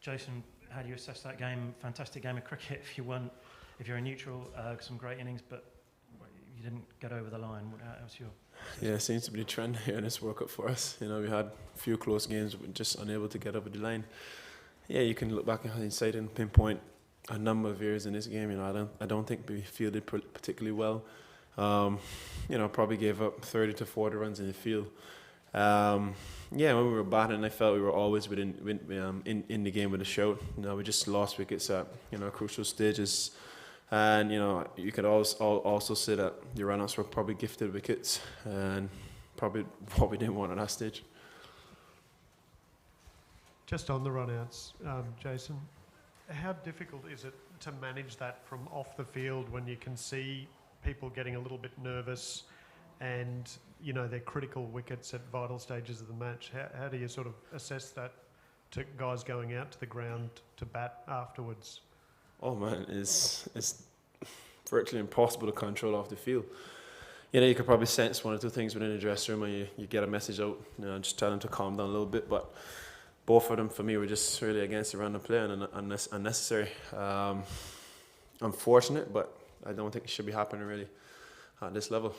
Jason, how do you assess that game? Fantastic game of cricket. If you're a neutral, some great innings, but you didn't get over the line. How's your? Yeah, it seems to be the trend here in this World Cup for us. You know, we had a few close games, but just unable to get over the line. Yeah, you can look back in hindsight and pinpoint a number of years in this game. You know, I don't think we fielded particularly well. You know, probably gave up 30 to 40 runs in the field. Yeah, when we were batting, I felt we were always in the game with a shout. You know, we just lost wickets at crucial stages, and you know you could also say that the run-outs were probably gifted wickets, and probably what we didn't want at that stage. Just on the run-outs, Jason, how difficult is it to manage that from off the field when you can see people getting a little bit nervous? And, you know, they're critical wickets at vital stages of the match. How do you sort of assess that to guys going out to the ground to bat afterwards? Oh man, it's virtually impossible to control off the field. You know, you could probably sense one or two things within the dressing room, and you get a message out, you know, just tell them to calm down a little bit. But both of them, for me, were just really against the random play and unnecessary. Unfortunate, but I don't think it should be happening really at this level.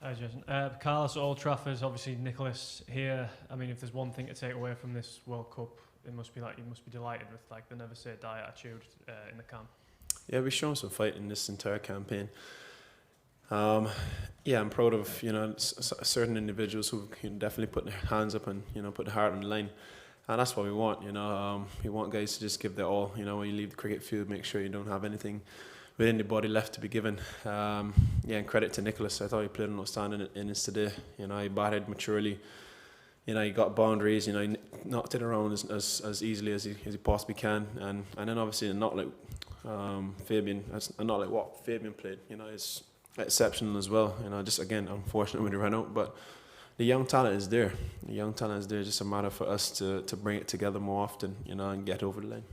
Hi, Jason. Carlos Old Trafford, obviously Nicholas here. I mean, if there's one thing to take away from this World Cup, it must be like you must be delighted with like the never say die attitude in the camp. Yeah, we've shown some fight in this entire campaign. Yeah, I'm proud of certain individuals who definitely put their hands up and put their heart on the line. And that's what we want, we want guys to just give their all. You know, when you leave the cricket field, make sure you don't have anything within the body left to be given. Yeah, and credit to Nicholas. I thought he played an outstanding innings today. You know, he batted maturely. You know, he got boundaries. You know, he knocked it around as easily as he possibly can. And then obviously not like Fabian. Not like what Fabian played. You know, is exceptional as well. You know, just again unfortunate when he ran out, but the young talent is there. The young talent is there. It's just a matter for us to bring it together more often, and get over the line.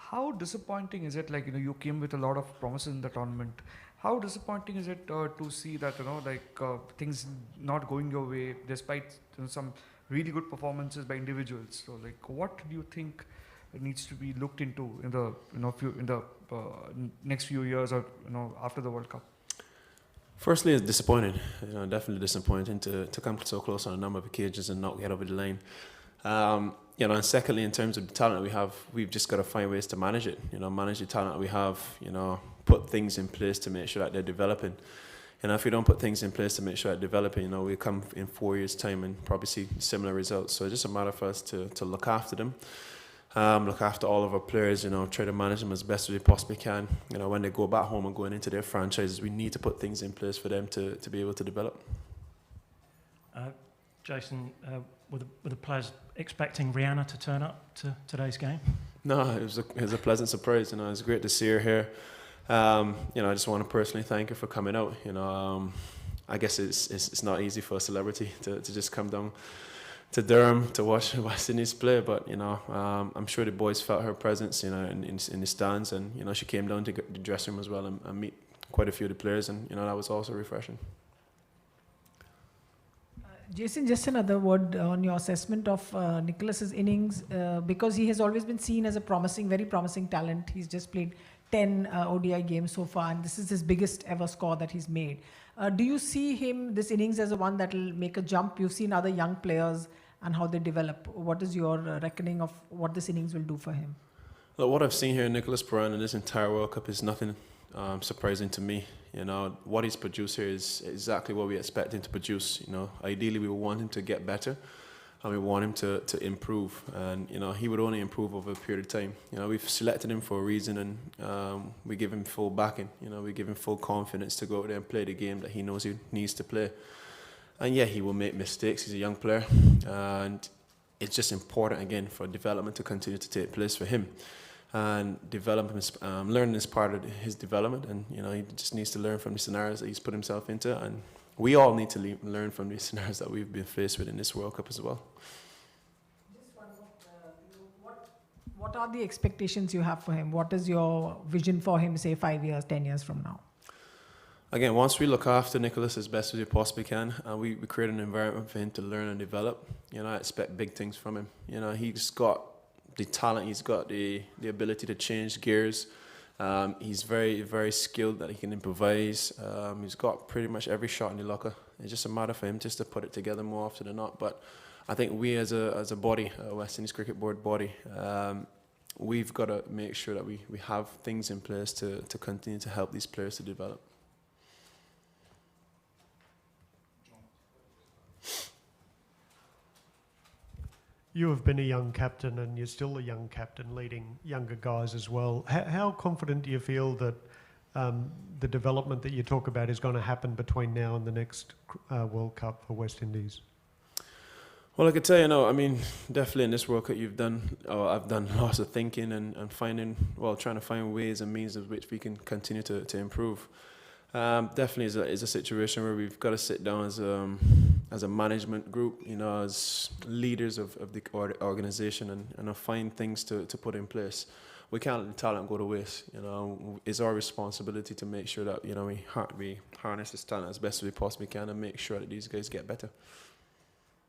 How disappointing is it? Like, you came with a lot of promises in the tournament. How disappointing is it to see that, things not going your way despite some really good performances by individuals? So, like, what do you think needs to be looked into in the next few years or after the World Cup? Firstly, it's disappointing. Definitely disappointing to come so close on a number of occasions and not get over the line. And secondly, in terms of the talent we have, we've just got to find ways to manage it. Manage the talent that we have. Put things in place to make sure that they're developing. And if we don't put things in place to make sure they're developing, we'll come in 4 years' time and probably see similar results. So it's just a matter for us to look after them. Look after all of our players, try to manage them as best as we possibly can. When they go back home and going into their franchises, we need to put things in place for them to be able to develop. Jason, were the players expecting Rihanna to turn up to today's game? No, it was a pleasant surprise. It was great to see her here. I just want to personally thank her for coming out. I guess it's not easy for a celebrity to just come down to Durham to watch West Indies play, but I'm sure the boys felt her presence, in the stands, and she came down to the dressing room as well and meet quite a few of the players, and that was also refreshing. Jason, just another word on your assessment of Nicholas's innings, because he has always been seen as a very promising talent. He's just played 10 ODI games so far, and this is his biggest ever score that he's made. Do you see this innings as one that will make a jump? You've seen other young players and how they develop. What is your reckoning of what this innings will do for him? Look, what I've seen here in Nicholas Puran in this entire World Cup is nothing surprising to me. What he's produced here is exactly what we expect him to produce. Ideally we want him to get better, and we want him to improve, and he would only improve over a period of time. We've selected him for a reason, and we give him full backing. We give him full confidence to go out there and play the game that he knows he needs to play. And yeah, he will make mistakes. He's a young player, and it's just important again for development to continue to take place for him. And learning is part of his development, and he just needs to learn from the scenarios that he's put himself into, and we all need to learn from the scenarios that we've been faced with in this World Cup as well. Just one more, what are the expectations you have for him? What is your vision for him, say 5 years, 10 years from now? Again, once we look after Nicholas as best as we possibly can, we create an environment for him to learn and develop. You know, I expect big things from him. You know, he's got the talent, he's got the ability to change gears. He's very, very skilled that he can improvise. He's got pretty much every shot in the locker. It's just a matter for him just to put it together more often than not. But I think we as a body, West Indies Cricket Board body, we've got to make sure that we have things in place to continue to help these players to develop. You have been a young captain and you're still a young captain leading younger guys as well. How confident do you feel that the development that you talk about is going to happen between now and the next World Cup for West Indies? Well, I could tell you now, I mean, definitely in this World Cup I've done lots of thinking and trying to find ways and means of which we can continue to improve. Definitely is a situation where we've got to sit down as a management group, you know, as leaders of the organization and find things to put in place. We can't let the talent go to waste. You know, it's our responsibility to make sure that, you know, we harness this talent as best as we possibly can and make sure that these guys get better.